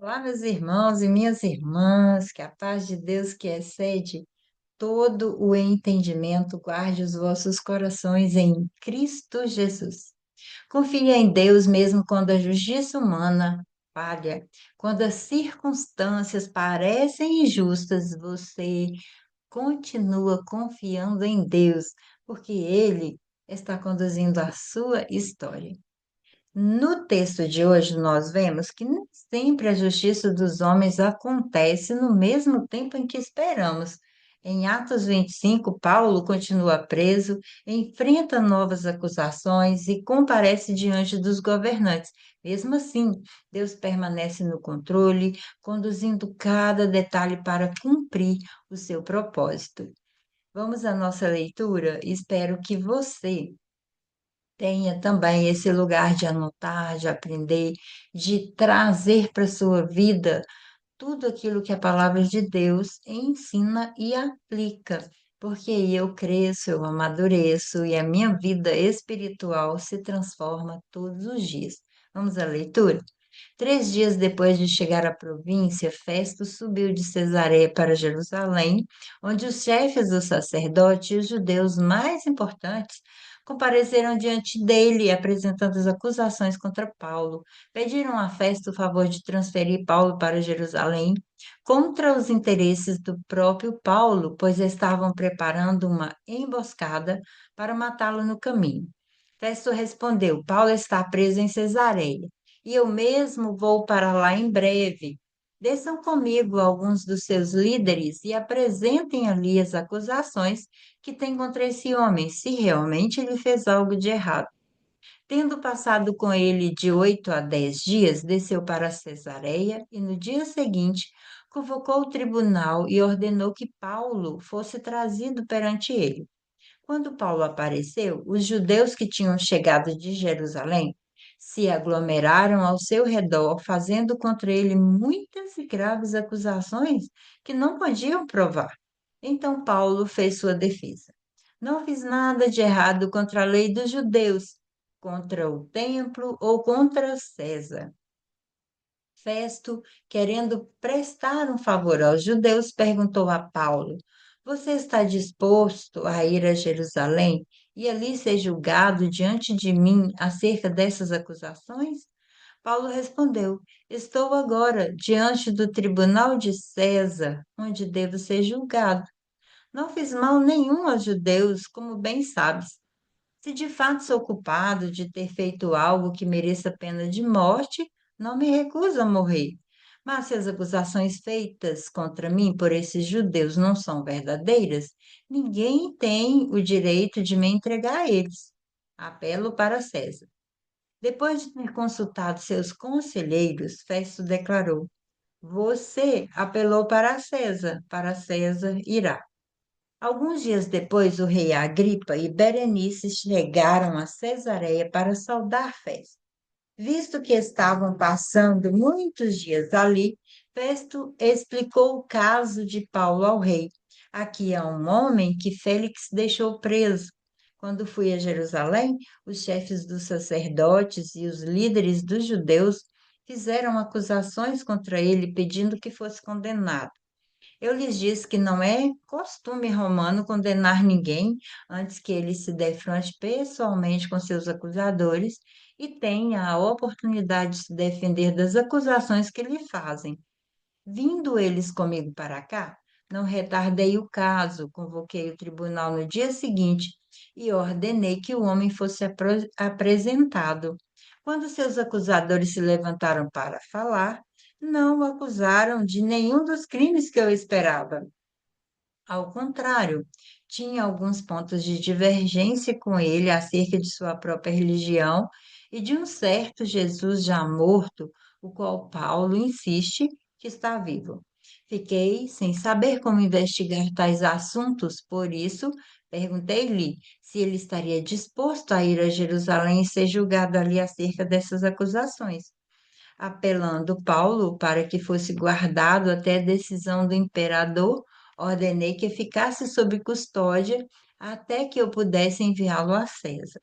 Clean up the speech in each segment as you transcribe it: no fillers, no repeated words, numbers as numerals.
Olá, meus irmãos e minhas irmãs, que a paz de Deus que excede todo o entendimento guarde os vossos corações em Cristo Jesus. Confie em Deus mesmo quando a justiça humana falha, quando as circunstâncias parecem injustas, você continua confiando em Deus, porque Ele está conduzindo a sua história. No texto de hoje, nós vemos que nem sempre a justiça dos homens acontece no mesmo tempo em que esperamos. Em Atos 25, Paulo continua preso, enfrenta novas acusações e comparece diante dos governantes. Mesmo assim, Deus permanece no controle, conduzindo cada detalhe para cumprir o seu propósito. Vamos à nossa leitura? Espero que você tenha também esse lugar de anotar, de aprender, de trazer para a sua vida tudo aquilo que a palavra de Deus ensina e aplica. Porque aí eu cresço, eu amadureço e a minha vida espiritual se transforma todos os dias. Vamos à leitura? 3 dias depois de chegar à província, Festo subiu de Cesareia para Jerusalém, onde os chefes dos sacerdotes e os judeus mais importantes compareceram diante dele, apresentando as acusações contra Paulo. Pediram a Festo o favor de transferir Paulo para Jerusalém, contra os interesses do próprio Paulo, pois estavam preparando uma emboscada para matá-lo no caminho. Festo respondeu: Paulo está preso em Cesareia e eu mesmo vou para lá em breve. Desçam comigo alguns dos seus líderes e apresentem ali as acusações que tem contra esse homem, se realmente ele fez algo de errado. Tendo passado com ele de 8 a 10 dias, desceu para Cesareia e no dia seguinte convocou o tribunal e ordenou que Paulo fosse trazido perante ele. Quando Paulo apareceu, os judeus que tinham chegado de Jerusalém se aglomeraram ao seu redor, fazendo contra ele muitas e graves acusações que não podiam provar. Então Paulo fez sua defesa. Não fiz nada de errado contra a lei dos judeus, contra o templo ou contra César. Festo, querendo prestar um favor aos judeus, perguntou a Paulo: Você está disposto a ir a Jerusalém e ali ser julgado diante de mim acerca dessas acusações? Paulo respondeu: Estou agora diante do tribunal de César, onde devo ser julgado. Não fiz mal nenhum aos judeus, como bem sabes. Se de fato sou culpado de ter feito algo que mereça pena de morte, não me recuso a morrer. Mas se as acusações feitas contra mim por esses judeus não são verdadeiras, ninguém tem o direito de me entregar a eles. Apelo para César. Depois de ter consultado seus conselheiros, Festo declarou: Você apelou para César irá. Alguns dias depois, o rei Agripa e Berenice chegaram a Cesareia para saudar Festo. Visto que estavam passando muitos dias ali, Festo explicou o caso de Paulo ao rei. Aqui há um homem que Félix deixou preso. Quando fui a Jerusalém, os chefes dos sacerdotes e os líderes dos judeus fizeram acusações contra ele, pedindo que fosse condenado. Eu lhes disse que não é costume romano condenar ninguém antes que ele se defronte pessoalmente com seus acusadores e tenha a oportunidade de se defender das acusações que lhe fazem. Vindo eles comigo para cá, não retardei o caso, convoquei o tribunal no dia seguinte e ordenei que o homem fosse apresentado. Quando seus acusadores se levantaram para falar, não o acusaram de nenhum dos crimes que eu esperava. Ao contrário, tinha alguns pontos de divergência com ele acerca de sua própria religião e de um certo Jesus já morto, o qual Paulo insiste que está vivo. Fiquei sem saber como investigar tais assuntos, por isso perguntei-lhe se ele estaria disposto a ir a Jerusalém e ser julgado ali acerca dessas acusações. Apelando Paulo para que fosse guardado até a decisão do imperador, ordenei que ficasse sob custódia até que eu pudesse enviá-lo a César.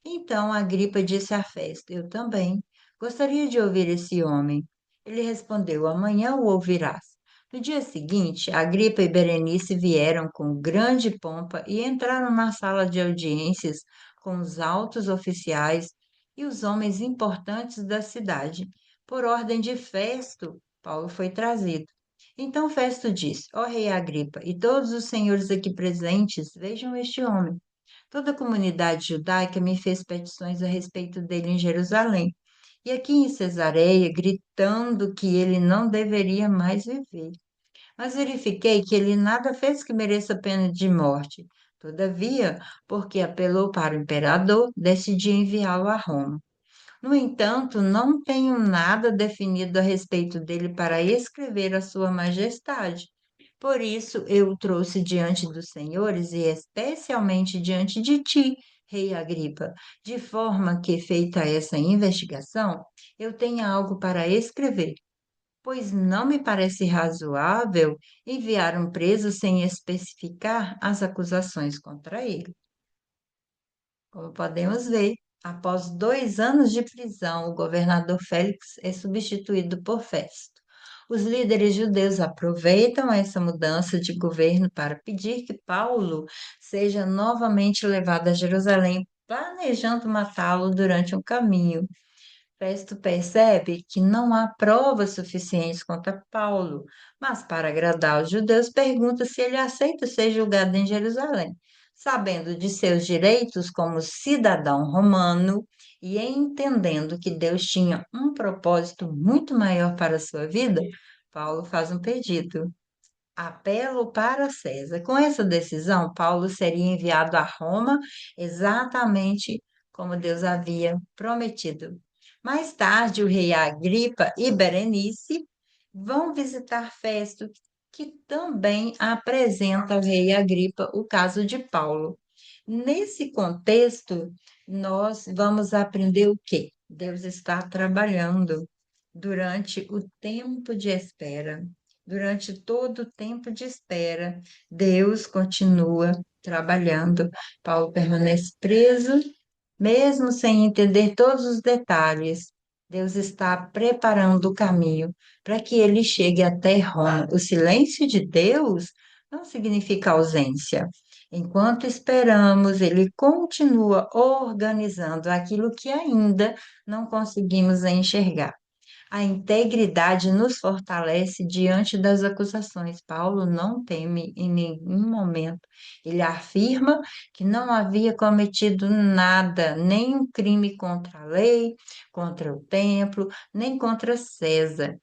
Então Agripa disse a Festo: Eu também gostaria de ouvir esse homem. Ele respondeu: Amanhã o ouvirás. No dia seguinte, Agripa e Berenice vieram com grande pompa e entraram na sala de audiências com os altos oficiais e os homens importantes da cidade. Por ordem de Festo, Paulo foi trazido. Então Festo disse: Ó rei Agripa e todos os senhores aqui presentes, vejam este homem. Toda a comunidade judaica me fez petições a respeito dele em Jerusalém e aqui em Cesareia, gritando que ele não deveria mais viver. Mas verifiquei que ele nada fez que mereça pena de morte. Todavia, porque apelou para o imperador, decidi enviá-lo a Roma. No entanto, não tenho nada definido a respeito dele para escrever a Sua Majestade. Por isso, eu o trouxe diante dos senhores e especialmente diante de ti, Rei Agripa, de forma que, feita essa investigação, eu tenha algo para escrever, pois não me parece razoável enviar um preso sem especificar as acusações contra ele. Como podemos ver, após 2 anos de prisão, o governador Félix é substituído por Festo. Os líderes judeus aproveitam essa mudança de governo para pedir que Paulo seja novamente levado a Jerusalém, planejando matá-lo durante um caminho. Festo percebe que não há provas suficientes contra Paulo, mas para agradar os judeus pergunta se ele aceita ser julgado em Jerusalém. Sabendo de seus direitos como cidadão romano e entendendo que Deus tinha um propósito muito maior para a sua vida, Paulo faz um pedido. Apelo para César. Com essa decisão, Paulo seria enviado a Roma exatamente como Deus havia prometido. Mais tarde, o rei Agripa e Berenice vão visitar Festo, que também apresenta ao rei Agripa o caso de Paulo. Nesse contexto, nós vamos aprender o quê? Deus está trabalhando durante o tempo de espera. Durante todo o tempo de espera, Deus continua trabalhando. Paulo permanece preso, mesmo sem entender todos os detalhes. Deus está preparando o caminho para que ele chegue até Roma. O silêncio de Deus não significa ausência. Enquanto esperamos, ele continua organizando aquilo que ainda não conseguimos enxergar. A integridade nos fortalece diante das acusações. Paulo não teme em nenhum momento. Ele afirma que não havia cometido nada, nenhum crime contra a lei, contra o templo, nem contra César.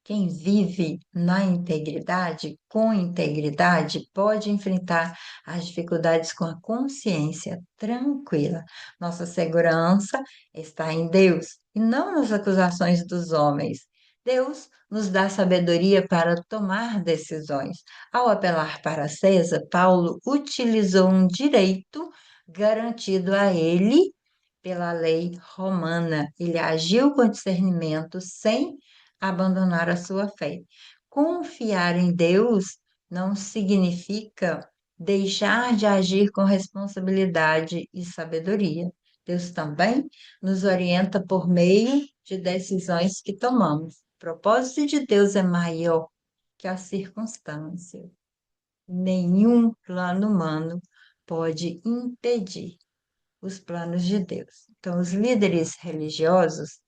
Quem vive na integridade, com integridade, pode enfrentar as dificuldades com a consciência tranquila. Nossa segurança está em Deus e não nas acusações dos homens. Deus nos dá sabedoria para tomar decisões. Ao apelar para César, Paulo utilizou um direito garantido a ele pela lei romana. Ele agiu com discernimento sem abandonar a sua fé. Confiar em Deus não significa deixar de agir com responsabilidade e sabedoria. Deus também nos orienta por meio de decisões que tomamos. O propósito de Deus é maior que a circunstância. Nenhum plano humano pode impedir os planos de Deus. Então, os líderes religiosos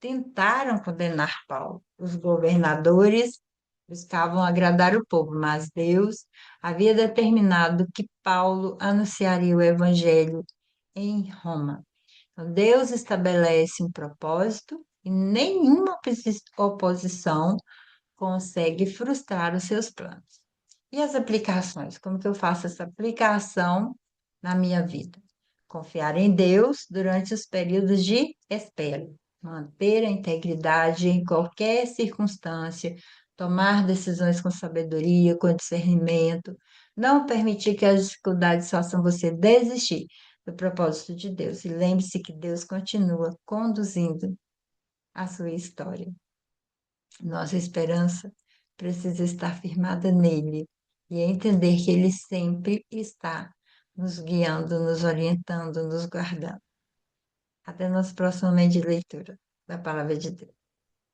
tentaram condenar Paulo. Os governadores buscavam agradar o povo, mas Deus havia determinado que Paulo anunciaria o evangelho em Roma. Então, Deus estabelece um propósito e nenhuma oposição consegue frustrar os seus planos. E as aplicações? Como que eu faço essa aplicação na minha vida? Confiar em Deus durante os períodos de espera, manter a integridade em qualquer circunstância, tomar decisões com sabedoria, com discernimento, não permitir que as dificuldades façam você desistir do propósito de Deus. E lembre-se que Deus continua conduzindo a sua história. Nossa esperança precisa estar firmada nele e entender que ele sempre está nos guiando, nos orientando, nos guardando. Até nosso próximo momento de leitura da Palavra de Deus.